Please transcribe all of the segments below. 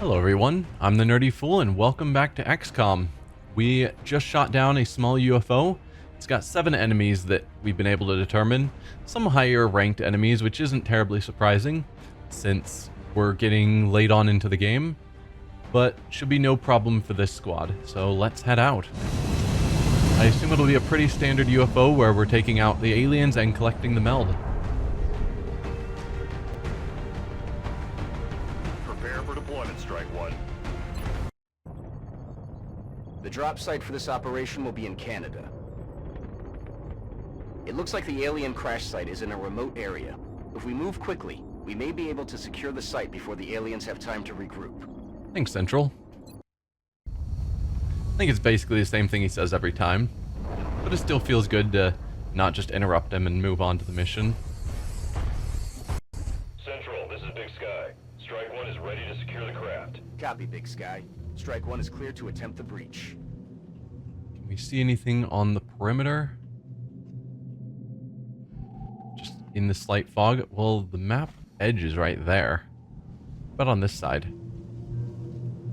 Hello everyone, I'm the Nerdy Fool and welcome back to XCOM. We just shot down a small UFO. It's got 7 enemies that we've been able to determine. Some higher ranked enemies, which isn't terribly surprising since we're getting late on into the game. But should be no problem for this squad, so let's head out. I assume it'll be a pretty standard UFO where we're taking out the aliens and collecting the meld. Strike one. The drop site for this operation will be in Canada. It looks like the alien crash site is in a remote area. If we move quickly, we may be able to secure the site before the aliens have time to regroup. Thanks, Central. I think it's basically the same thing he says every time, but it still feels good to not just interrupt him and move on to the mission. Central, this is Big Sky. Strike one is ready to secure the craft. Copy, Big Sky. Strike one is clear to attempt the breach. Can we see anything on the perimeter? Just in the slight fog? Well, the map edge is right there. But on this side.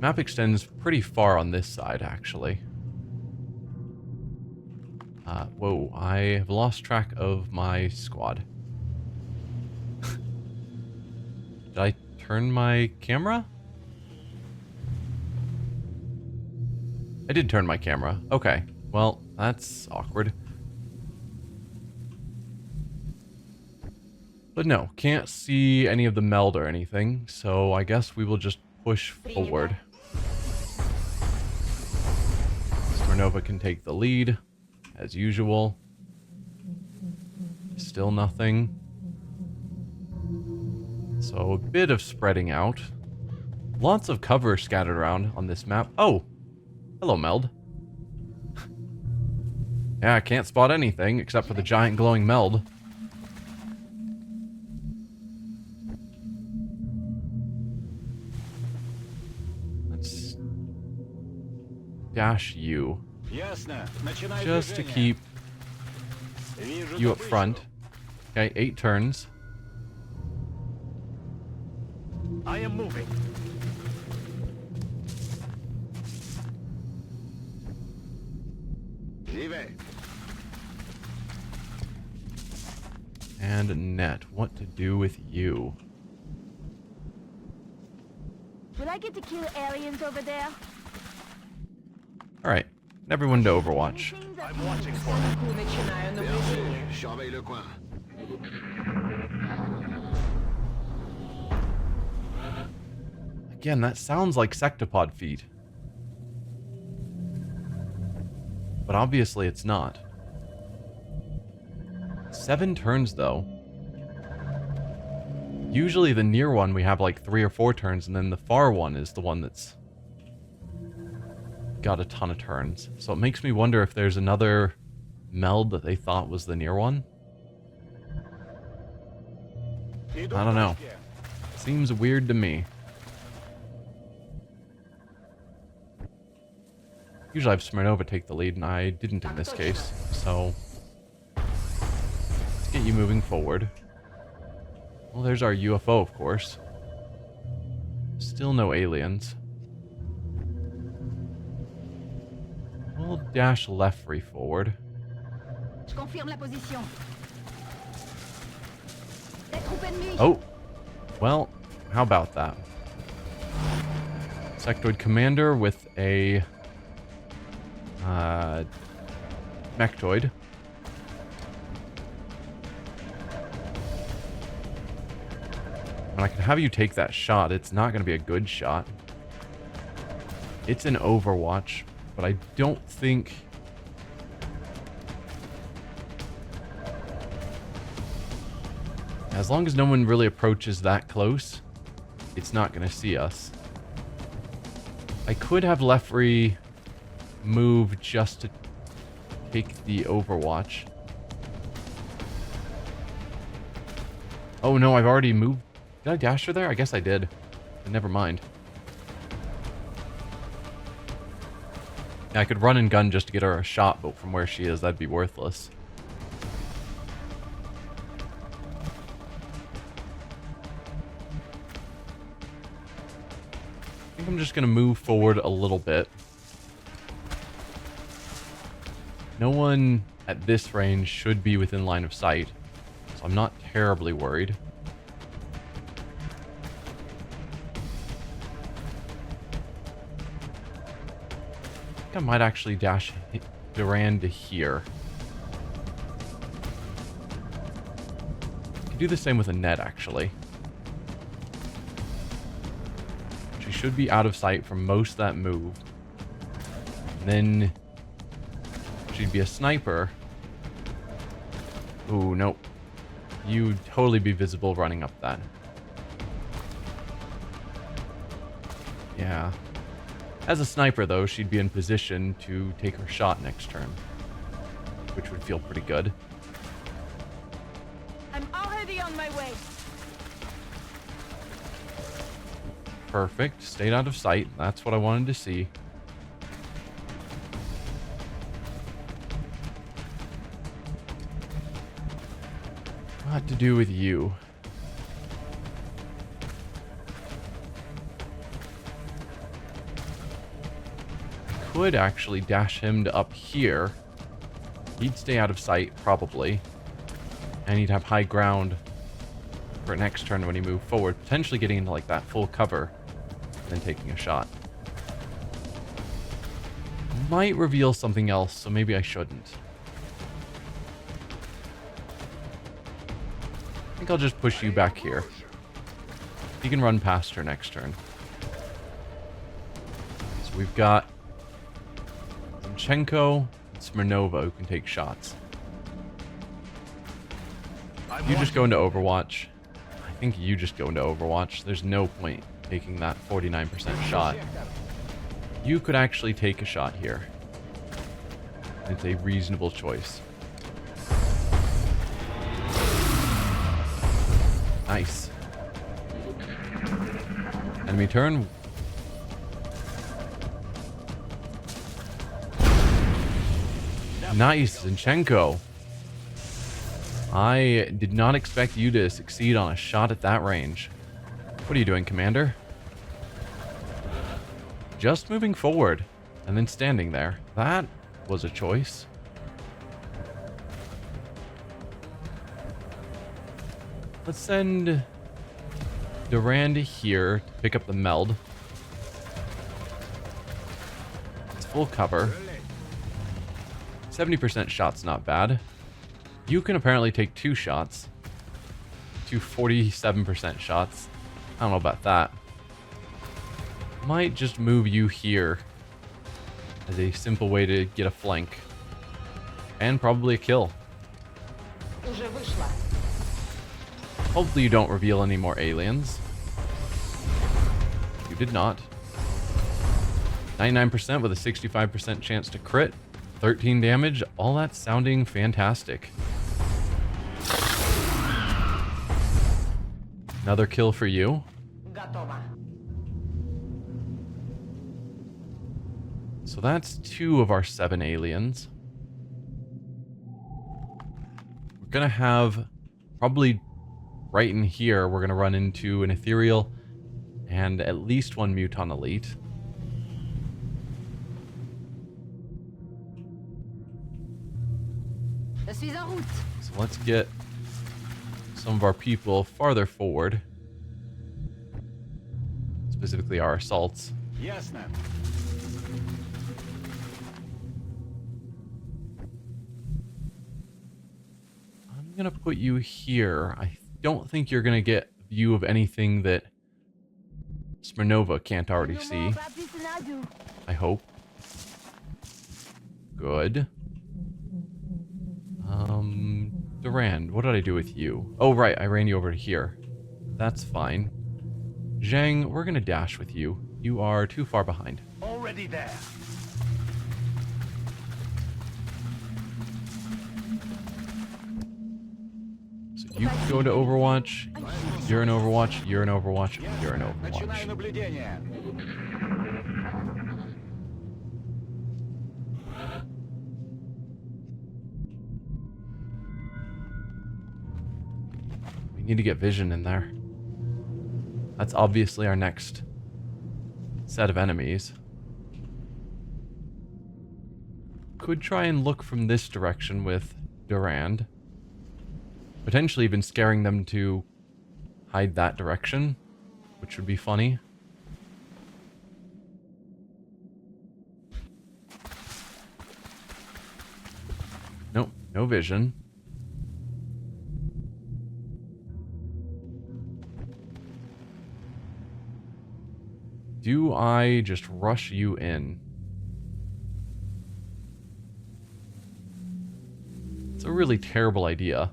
Map extends pretty far on this side, actually. Whoa, I have lost track of my squad. Did I turn my camera? I did turn my camera. Okay. Well, that's awkward. But no, can't see any of the meld or anything, so I guess we will just push forward. Stornova can take the lead, as usual. Still nothing. So a bit of spreading out. Lots of cover scattered around on this map. Oh! Hello, meld. Yeah, I can't spot anything except for the giant glowing meld. Let's dash you. Just to keep you up front. Okay, 8 turns. I am moving. And Net, what to do with you? Will I get to kill aliens over there? Alright, everyone to Overwatch. I'm watching for Again, that sounds like Sectopod feet. But obviously it's not. 7 turns, though. Usually the near one we have like 3 or 4 turns, and then the far one is the one that's got a ton of turns. So it makes me wonder if there's another meld that they thought was the near one. I don't know. Seems weird to me. Usually I have Smirnova take the lead, and I didn't in this case, so let's get you moving forward. Well, there's our UFO, of course. Still no aliens. We'll dash Lefry forward. Oh, well, how about that? Sectoid Commander with a Mechtoid. When I can have you take that shot, it's not going to be a good shot. It's an Overwatch, but I don't think... As long as no one really approaches that close, it's not going to see us. I could have Lefry move just to take the Overwatch. Oh no, I've already moved. Did I dash her there? I guess I did. But never mind. Yeah, I could run and gun just to get her a shot, but from where she is, that'd be worthless. think I'm just going to move forward a little bit. No one at this range should be within line of sight, so I'm not terribly worried. I think I might actually dash Duran to here. I could do the same with a net, actually. She should be out of sight for most of that move. And then she'd be a sniper. Ooh, nope. You'd totally be visible running up that. Yeah. As a sniper, though, she'd be in position to take her shot next turn, which would feel pretty good. I'm already on my way. Perfect. Stayed out of sight. That's what I wanted to see. What to do with you? Could actually dash him to up here. He'd stay out of sight, probably. And he'd have high ground for next turn when he moved forward, potentially getting into like that full cover, and then taking a shot. Might reveal something else, so maybe I shouldn't. I think I'll just push you back here. You can run past her next turn. So we've got Zinchenko and Smirnova who can take shots. You just go into Overwatch. I think you just go into Overwatch. There's no point taking that 49% shot. You could actually take a shot here. It's a reasonable choice. Nice. Enemy turn. Nice, Zinchenko. I did not expect you to succeed on a shot at that range. What are you doing, Commander? Just moving forward and then standing there. That was a choice. Let's send Duran to here to pick up the meld. It's full cover. 70% shot's not bad. You can apparently take 2 shots. 2 47% shots. I don't know about that. Might just move you here as a simple way to get a flank. And probably a kill. Hopefully you don't reveal any more aliens. You did not. 99% with a 65% chance to crit. 13 damage. All that sounding fantastic. Another kill for you. So that's 2 of our 7 aliens. We're gonna have probably right in here, we're gonna run into an ethereal and at least 1 muton elite. So let's get some of our people farther forward. Specifically our assaults. Yes, ma'am. I'm gonna put you here. I don't think you're gonna get a view of anything that Smirnova can't already see. I hope. Good. Duran, what did I do with you? Oh, right, I ran you over to here. That's fine. Zhang, we're gonna dash with you. You are too far behind. Already there. So you can go into Overwatch. You're in Overwatch. You're in Overwatch. You're in Overwatch. We need to get vision in there. That's obviously our next set of enemies. Could try and look from this direction with Durand. Potentially even scaring them to hide that direction, which would be funny. Nope, no vision. Do I just rush you in? It's a really terrible idea.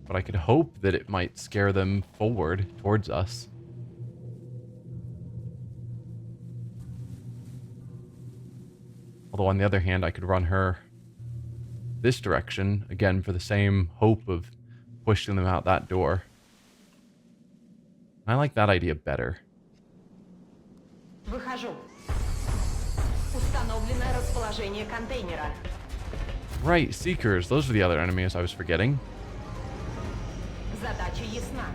But I could hope that it might scare them forward towards us. Although on the other hand, I could run her this direction, again, for the same hope of pushing them out that door. I like that idea better. Выхожу. Установлено расположение контейнера. Right, Seekers. Those are the other enemies I was forgetting. Задача ясна.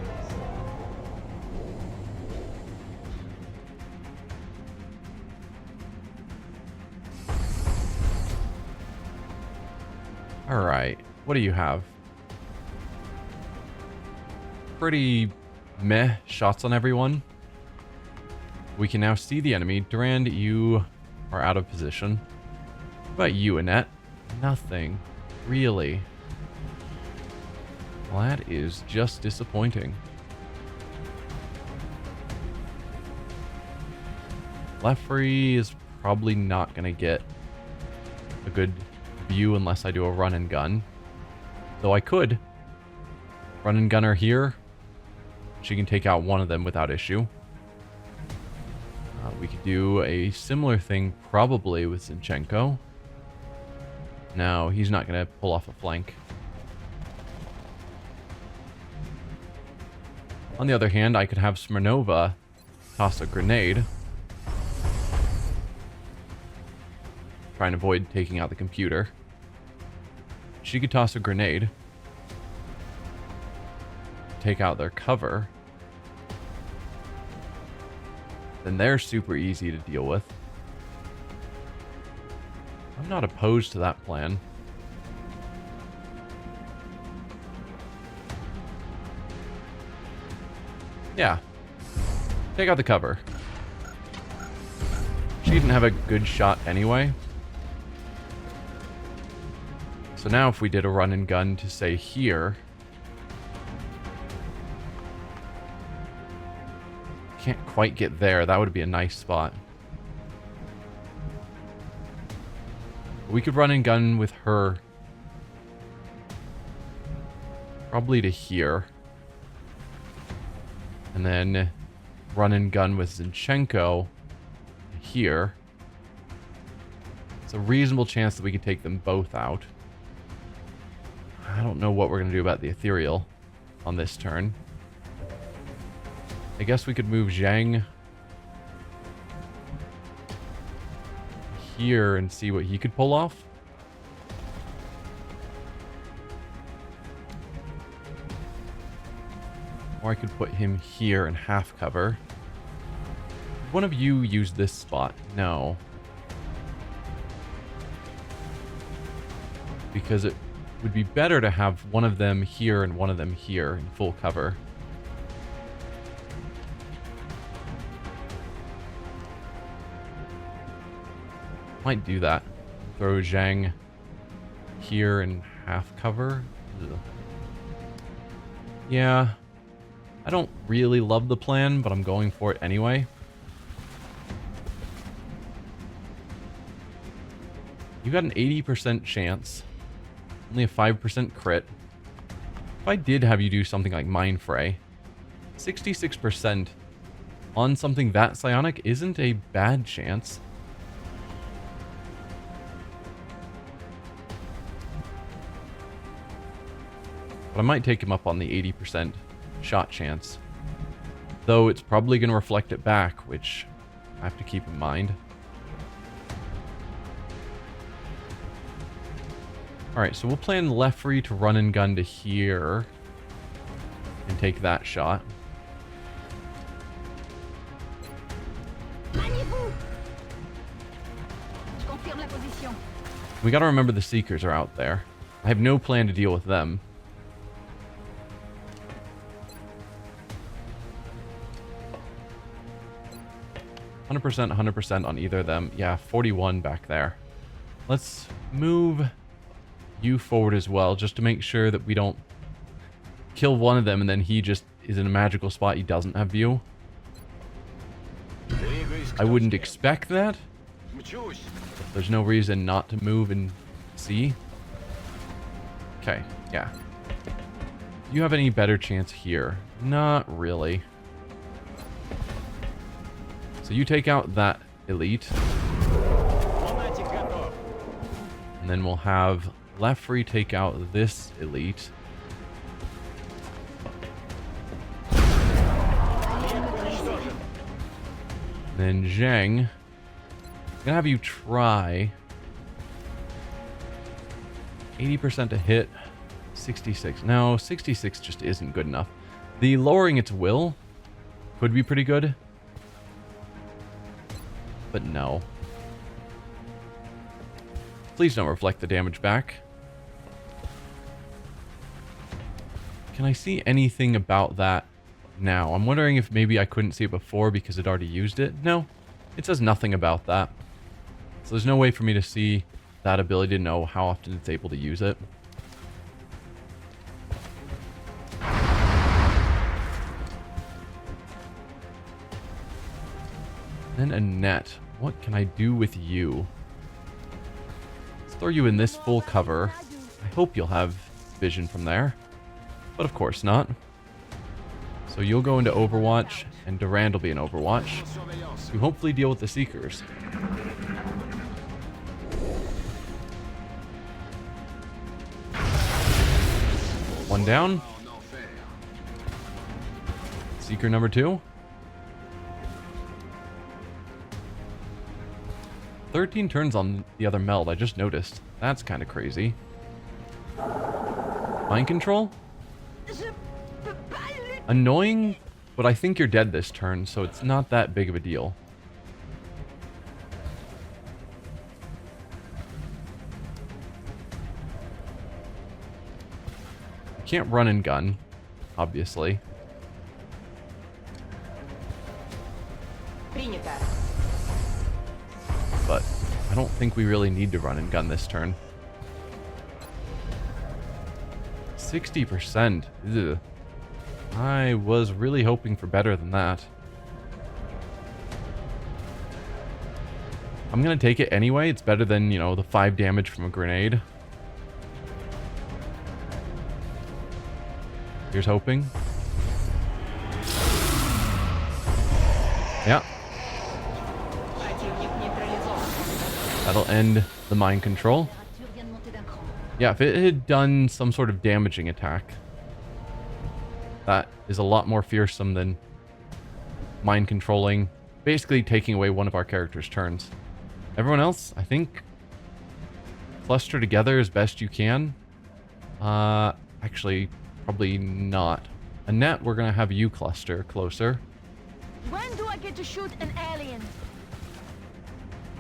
Alright, what do you have? Pretty meh shots on everyone. We can now see the enemy. Durand, you are out of position. What about you, Annette? Nothing. Really? Well, that is just disappointing. Lefrey is probably not going to get a good view unless I do a run and gun. Though I could. Run and gun her here. She can take out one of them without issue. We could do a similar thing probably with Zinchenko. No, he's not going to pull off a flank. On the other hand, I could have Smirnova toss a grenade. Try and avoid taking out the computer. She could toss a grenade. Take out their cover. Then they're super easy to deal with. I'm not opposed to that plan. Yeah. Take out the cover. She didn't have a good shot anyway. So now if we did a run and gun to say here. Can't quite get there. That would be a nice spot. We could run and gun with her. Probably to here. And then run and gun with Zinchenko here. It's a reasonable chance that we could take them both out. I don't know what we're going to do about the Ethereal on this turn. I guess we could move Zhang here and see what he could pull off. Or I could put him here and half cover. One of you use this spot. No. Because it would be better to have one of them here and one of them here in full cover. Might do that. Throw Zhang here in half cover. Ugh. Yeah. I don't really love the plan, but I'm going for it anyway. You got an 80% chance. Only a 5% crit. If I did have you do something like Mind Fray, 66% on something that psionic isn't a bad chance. But I might take him up on the 80% shot chance. Though it's probably going to reflect it back, which I have to keep in mind. Alright, so we'll plan Lefrey to run and gun to here. And take that shot. vous. Je confirme la position. We gotta remember the Seekers are out there. I have no plan to deal with them. %, 100% on either of them. Yeah, 41 back there. Let's move you forward as well, just to make sure that we don't kill one of them and then he just is in a magical spot he doesn't have view. I wouldn't expect that. There's no reason not to move and see. Okay, yeah. You have any better chance here? Not really. So you take out that elite. And then we'll have Lefrey take out this elite. Then Zheng, I'm gonna have you try 80% to hit, 66. No, 66 just isn't good enough. The lowering its will could be pretty good, but no. Please don't reflect the damage back. Can I see anything about that now? I'm wondering if maybe I couldn't see it before because it already used it. No, it says nothing about that. So there's no way for me to see that ability to know how often it's able to use it. Then Annette. What can I do with you? Let's throw you in this full cover. I hope you'll have vision from there. But of course not. So you'll go into Overwatch, and Durand will be in Overwatch to hopefully deal with the Seekers. One down. Seeker number 2. 13 turns on the other meld, I just noticed. That's kind of crazy. Mind control? Annoying, but I think you're dead this turn, so it's not that big of a deal. You can't run and gun, obviously. But I don't think we really need to run and gun this turn. 60%. Ugh. I was really hoping for better than that. I'm gonna take it anyway. It's better than, you know, the 5 damage from a grenade. Here's hoping. Yeah. That'll end the mind control. Yeah, if it had done some sort of damaging attack, that is a lot more fearsome than mind controlling, basically taking away one of our characters' turns. Everyone else, I think, cluster together as best you can. Actually, probably not. Annette, we're gonna have you cluster closer. When do I get to shoot an alien?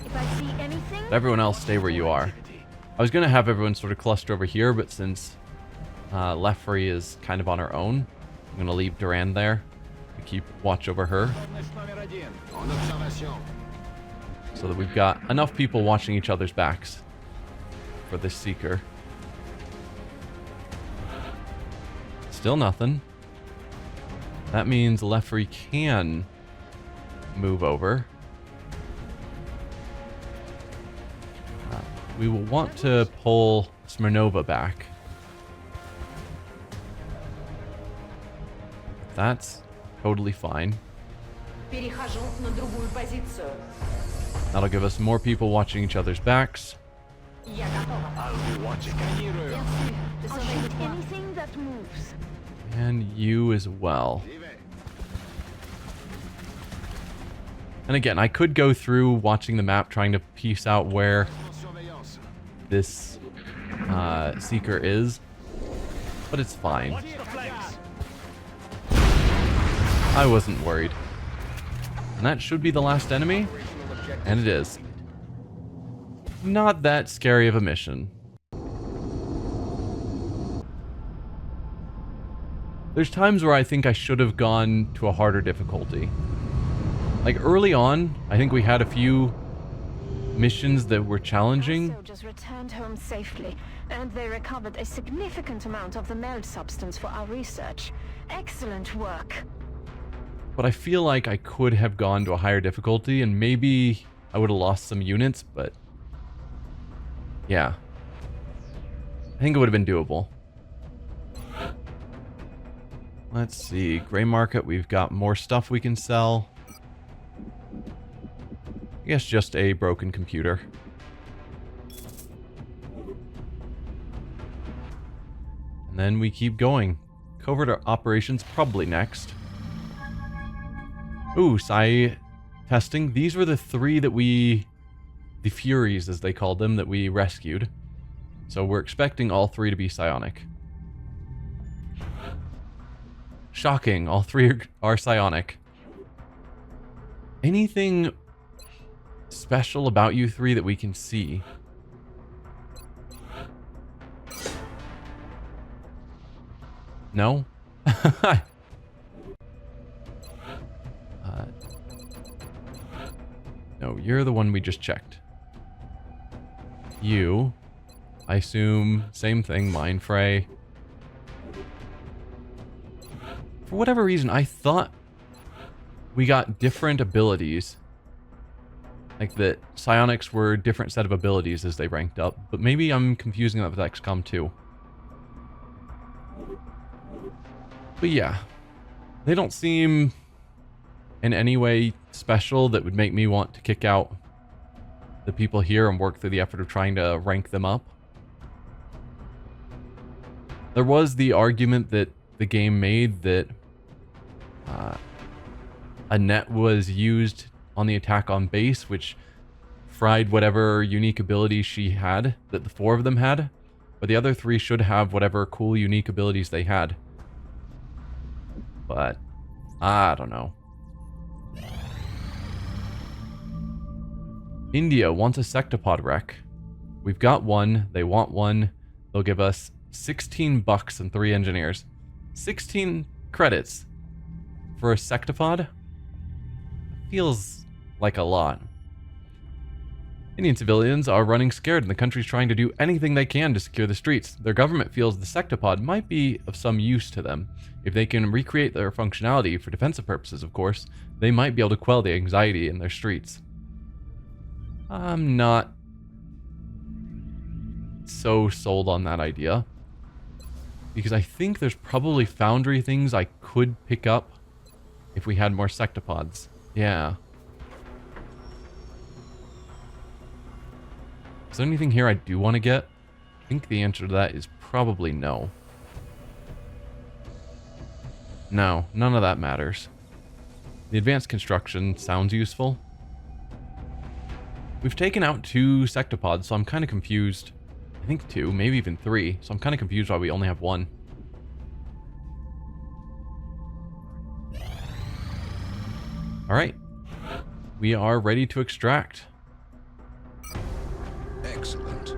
If I see anything? Everyone else, stay where you are. I was gonna have everyone sort of cluster over here, but since Lefrey is kind of on her own, I'm gonna leave Durand there to keep watch over her, so that we've got enough people watching each other's backs for this Seeker. Still nothing. That means Lefrey can move over. We will want to pull Smirnova back. That's totally fine. That'll give us more people watching each other's backs. I'll shoot anything that moves. And you as well. And again, I could go through watching the map trying to piece out where this Seeker is, but it's fine. I wasn't worried. And that should be the last enemy. And it is. Not that scary of a mission. There's times where I think I should have gone to a harder difficulty. Like early on, I think we had a few missions that were challenging. Our soldiers returned home safely, and they recovered a significant amount of the meld substance for our research. Excellent work. But I feel like I could have gone to a higher difficulty, and maybe I would have lost some units, but yeah. I think it would have been doable. Let's see. Gray market, we've got more stuff we can sell. I guess just a broken computer. And then we keep going. Covert operations probably next. Ooh, psi testing. These were the three that the Furies, as they called them, that we rescued. So we're expecting all three to be psionic. Shocking, all three are psionic. Anything special about you three that we can see? No? No, you're the one we just checked. You, I assume, same thing, Mind Fray. For whatever reason, I thought we got different abilities. Like that psionics were a different set of abilities as they ranked up, but maybe I'm confusing that with XCOM 2. But yeah, they don't seem in any way special that would make me want to kick out the people here and work through the effort of trying to rank them up. There was the argument that the game made that a net was used on the attack on base, which fried whatever unique abilities she had, that the four of them had, but the other three should have whatever cool unique abilities they had. But I don't know. India wants a sectopod wreck. We've got one. They want one. They'll give us 16 bucks and 3 engineers. 16 credits for a sectopod? Feels like a lot. Indian civilians are running scared and the country's trying to do anything they can to secure the streets. Their government feels the sectopod might be of some use to them. If they can recreate their functionality for defensive purposes, of course, they might be able to quell the anxiety in their streets. I'm not so sold on that idea, because I think there's probably foundry things I could pick up if we had more sectopods. Yeah. Is there anything here I do want to get? I think the answer to that is probably no. No, none of that matters. The advanced construction sounds useful. We've taken out 2 sectopods, so I'm kind of confused. I think 2, maybe even 3. So I'm kind of confused why we only have 1. Alright. We are ready to extract. Excellent.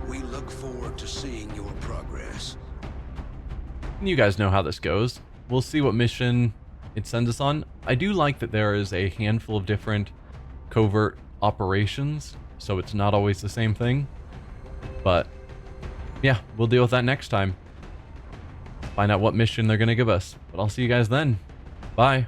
We look forward to seeing your progress. And you guys know how this goes. We'll see what mission it sends us on. I do like that there is a handful of different covert operations, so it's not always the same thing. But yeah, we'll deal with that next time. Find out what mission they're going to give us. But I'll see you guys then. Bye.